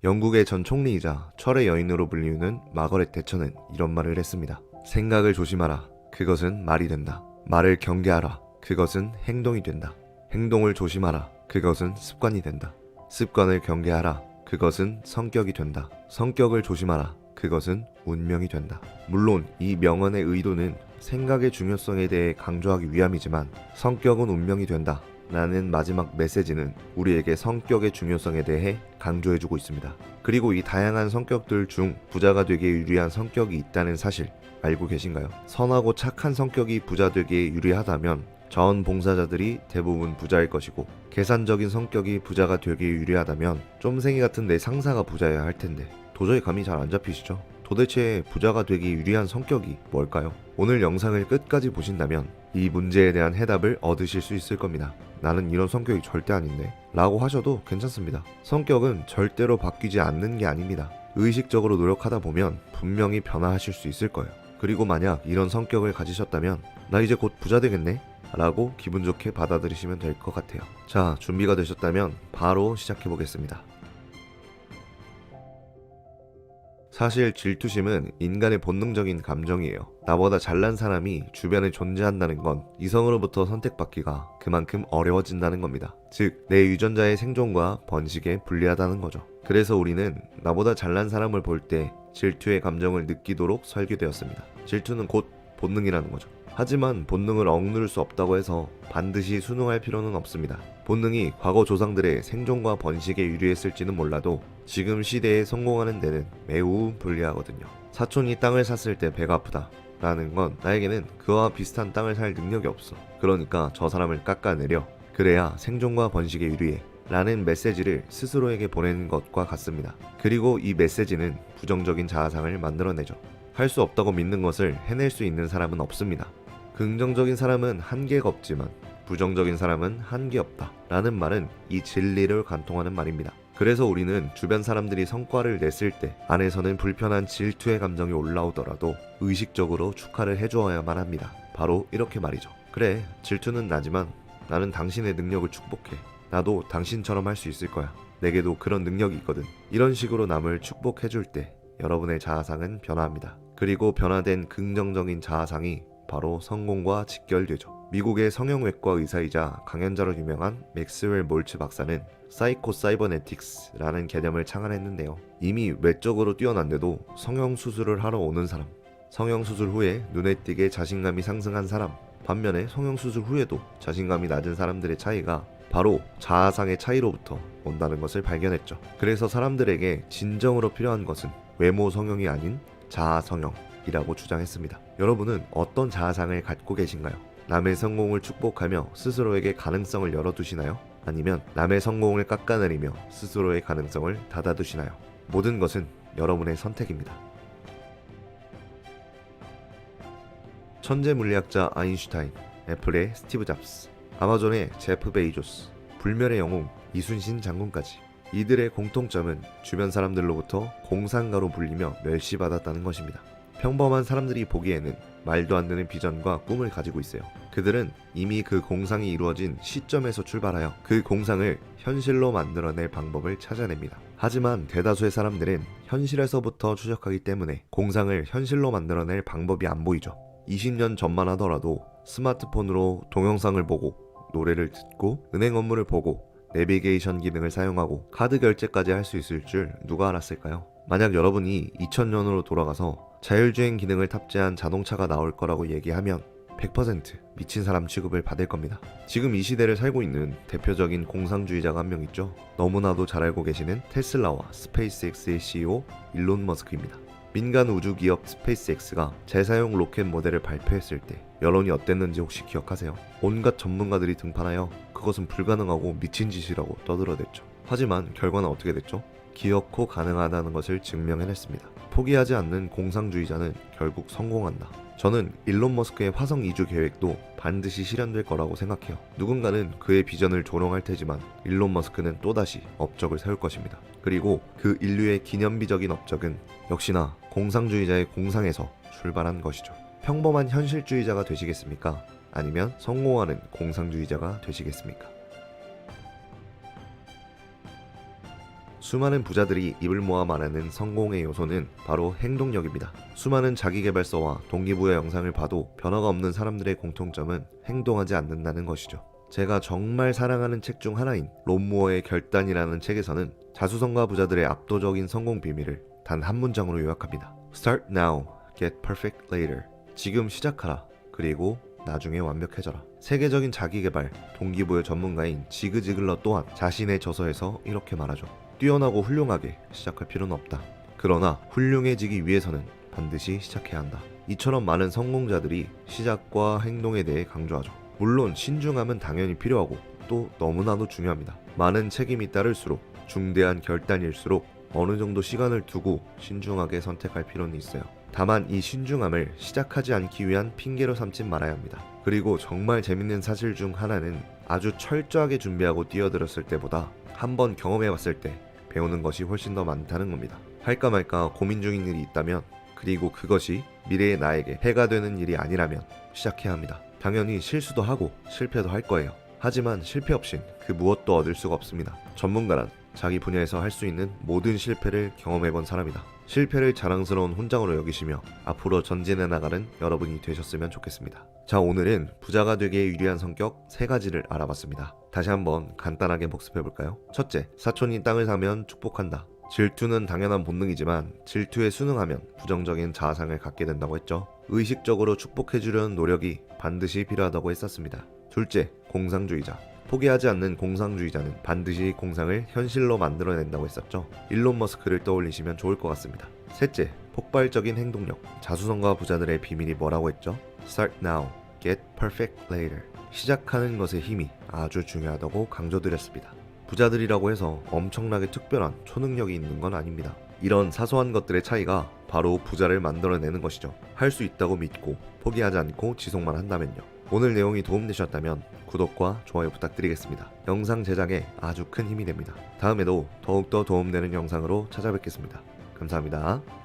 영국의 전 총리이자 철의 여인으로 불리우는 마거렛 대처는 이런 말을 했습니다. 생각을 조심하라. 그것은 말이 된다. 말을 경계하라. 그것은 행동이 된다. 행동을 조심하라. 그것은 습관이 된다. 습관을 경계하라. 그것은 성격이 된다. 성격을 조심하라. 그것은 운명이 된다. 물론 이 명언의 의도는 생각의 중요성에 대해 강조하기 위함이지만 성격은 운명이 된다 라는 마지막 메시지는 우리에게 성격의 중요성에 대해 강조해주고 있습니다. 그리고 이 다양한 성격들 중 부자가 되기에 유리한 성격이 있다는 사실 알고 계신가요? 선하고 착한 성격이 부자 되기에 유리하다면 자원봉사자들이 대부분 부자일 것이고, 계산적인 성격이 부자가 되기에 유리하다면 쫌생이 같은 내 상사가 부자여야 할 텐데 도저히 감이 잘 안 잡히시죠? 도대체 부자가 되기 유리한 성격이 뭘까요? 오늘 영상을 끝까지 보신다면 이 문제에 대한 해답을 얻으실 수 있을 겁니다. 나는 이런 성격이 절대 아닌데 라고 하셔도 괜찮습니다. 성격은 절대로 바뀌지 않는 게 아닙니다. 의식적으로 노력하다 보면 분명히 변화하실 수 있을 거예요. 그리고 만약 이런 성격을 가지셨다면 나 이제 곧 부자 되겠네? 라고 기분 좋게 받아들이시면 될 것 같아요. 자, 준비가 되셨다면 바로 시작해 보겠습니다. 사실 질투심은 인간의 본능적인 감정이에요. 나보다 잘난 사람이 주변에 존재한다는 건 이성으로부터 선택받기가 그만큼 어려워진다는 겁니다. 즉, 내 유전자의 생존과 번식에 불리하다는 거죠. 그래서 우리는 나보다 잘난 사람을 볼 때 질투의 감정을 느끼도록 설계되었습니다. 질투는 곧 본능이라는 거죠. 하지만 본능을 억누를 수 없다고 해서 반드시 순응할 필요는 없습니다. 본능이 과거 조상들의 생존과 번식에 유리했을지는 몰라도 지금 시대에 성공하는 데는 매우 불리하거든요. 사촌이 땅을 샀을 때 배가 아프다 라는 건 나에게는 그와 비슷한 땅을 살 능력이 없어. 그러니까 저 사람을 깎아내려. 그래야 생존과 번식에 유리해 라는 메시지를 스스로에게 보내는 것과 같습니다. 그리고 이 메시지는 부정적인 자아상을 만들어내죠. 할 수 없다고 믿는 것을 해낼 수 있는 사람은 없습니다. 긍정적인 사람은 한계가 없지만 부정적인 사람은 한계 없다 라는 말은 이 진리를 관통하는 말입니다. 그래서 우리는 주변 사람들이 성과를 냈을 때 안에서는 불편한 질투의 감정이 올라오더라도 의식적으로 축하를 해주어야만 합니다. 바로 이렇게 말이죠. 그래, 질투는 나지만 나는 당신의 능력을 축복해. 나도 당신처럼 할 수 있을 거야. 내게도 그런 능력이 있거든. 이런 식으로 남을 축복해줄 때 여러분의 자아상은 변화합니다. 그리고 변화된 긍정적인 자아상이 바로 성공과 직결되죠. 미국의 성형외과 의사이자 강연자로 유명한 맥스웰 몰츠 박사는 사이코사이버네틱스라는 개념을 창안했는데요. 이미 외적으로 뛰어난데도 성형수술을 하러 오는 사람, 성형수술 후에 눈에 띄게 자신감이 상승한 사람, 반면에 성형수술 후에도 자신감이 낮은 사람들의 차이가 바로 자아상의 차이로부터 온다는 것을 발견했죠. 그래서 사람들에게 진정으로 필요한 것은 외모 성형이 아닌 자아 성형이라고 주장했습니다. 여러분은 어떤 자아상을 갖고 계신가요? 남의 성공을 축복하며 스스로에게 가능성을 열어두시나요? 아니면 남의 성공을 깎아내리며 스스로의 가능성을 닫아두시나요? 모든 것은 여러분의 선택입니다. 천재 물리학자 아인슈타인, 애플의 스티브 잡스, 아마존의 제프 베이조스, 불멸의 영웅 이순신 장군까지 이들의 공통점은 주변 사람들로부터 공상가로 불리며 멸시받았다는 것입니다. 평범한 사람들이 보기에는 말도 안 되는 비전과 꿈을 가지고 있어요. 그들은 이미 그 공상이 이루어진 시점에서 출발하여 그 공상을 현실로 만들어낼 방법을 찾아냅니다. 하지만 대다수의 사람들은 현실에서부터 추적하기 때문에 공상을 현실로 만들어낼 방법이 안 보이죠. 20년 전만 하더라도 스마트폰으로 동영상을 보고 노래를 듣고 은행 업무를 보고 내비게이션 기능을 사용하고 카드 결제까지 할 수 있을 줄 누가 알았을까요? 만약 여러분이 2000년으로 돌아가서 자율주행 기능을 탑재한 자동차가 나올 거라고 얘기하면 100% 미친 사람 취급을 받을 겁니다. 지금 이 시대를 살고 있는 대표적인 공상주의자가 한 명 있죠. 너무나도 잘 알고 계시는 테슬라와 스페이스X의 CEO 일론 머스크입니다. 민간 우주 기업 스페이스X가 재사용 로켓 모델을 발표했을 때 여론이 어땠는지 혹시 기억하세요? 온갖 전문가들이 등판하여 그것은 불가능하고 미친 짓이라고 떠들어댔죠. 하지만 결과는 어떻게 됐죠? 기어코 가능하다는 것을 증명해냈습니다. 포기하지 않는 공상주의자는 결국 성공한다. 저는 일론 머스크의 화성 이주 계획도 반드시 실현될 거라고 생각해요. 누군가는 그의 비전을 조롱할 테지만 일론 머스크는 또다시 업적을 세울 것입니다. 그리고 그 인류의 기념비적인 업적은 역시나 공상주의자의 공상에서 출발한 것이죠. 평범한 현실주의자가 되시겠습니까? 아니면 성공하는 공상주의자가 되시겠습니까? 수많은 부자들이 입을 모아 말하는 성공의 요소는 바로 행동력입니다. 수많은 자기계발서와 동기부여 영상을 봐도 변화가 없는 사람들의 공통점은 행동하지 않는다는 것이죠. 제가 정말 사랑하는 책 중 하나인 론 무어의 결단이라는 책에서는 자수성가 부자들의 압도적인 성공 비밀을 단 한 문장으로 요약합니다. Start now, get perfect later. 지금 시작하라. 그리고 나중에 완벽해져라. 세계적인 자기계발, 동기부여 전문가인 지그 지글러 또한 자신의 저서에서 이렇게 말하죠. 뛰어나고 훌륭하게 시작할 필요는 없다. 그러나 훌륭해지기 위해서는 반드시 시작해야 한다. 이처럼 많은 성공자들이 시작과 행동에 대해 강조하죠. 물론 신중함은 당연히 필요하고 또 너무나도 중요합니다. 많은 책임이 따를수록 중대한 결단일수록 어느 정도 시간을 두고 신중하게 선택할 필요는 있어요. 다만 이 신중함을 시작하지 않기 위한 핑계로 삼진 말아야 합니다. 그리고 정말 재밌는 사실 중 하나는 아주 철저하게 준비하고 뛰어들었을 때보다 한번 경험해봤을 때 배우는 것이 훨씬 더 많다는 겁니다. 할까 말까 고민 중인 일이 있다면, 그리고 그것이 미래의 나에게 해가 되는 일이 아니라면 시작해야 합니다. 당연히 실수도 하고 실패도 할 거예요. 하지만 실패 없인 그 무엇도 얻을 수가 없습니다. 전문가란 자기 분야에서 할 수 있는 모든 실패를 경험해본 사람이다. 실패를 자랑스러운 훈장으로 여기시며 앞으로 전진해 나가는 여러분이 되셨으면 좋겠습니다. 자, 오늘은 부자가 되기에 유리한 성격 3가지를 알아봤습니다. 다시 한번 간단하게 복습해볼까요? 첫째, 사촌이 땅을 사면 축복한다. 질투는 당연한 본능이지만 질투에 순응하면 부정적인 자아상을 갖게 된다고 했죠. 의식적으로 축복해주려는 노력이 반드시 필요하다고 했었습니다. 둘째, 공상주의자. 포기하지 않는 공상주의자는 반드시 공상을 현실로 만들어낸다고 했었죠. 일론 머스크를 떠올리시면 좋을 것 같습니다. 셋째, 폭발적인 행동력. 자수성가 부자들의 비밀이 뭐라고 했죠? Start now, get perfect later. 시작하는 것의 힘이 아주 중요하다고 강조드렸습니다. 부자들이라고 해서 엄청나게 특별한 초능력이 있는 건 아닙니다. 이런 사소한 것들의 차이가 바로 부자를 만들어내는 것이죠. 할 수 있다고 믿고 포기하지 않고 지속만 한다면요. 오늘 내용이 도움되셨다면 구독과 좋아요 부탁드리겠습니다. 영상 제작에 아주 큰 힘이 됩니다. 다음에도 더욱더 도움되는 영상으로 찾아뵙겠습니다. 감사합니다.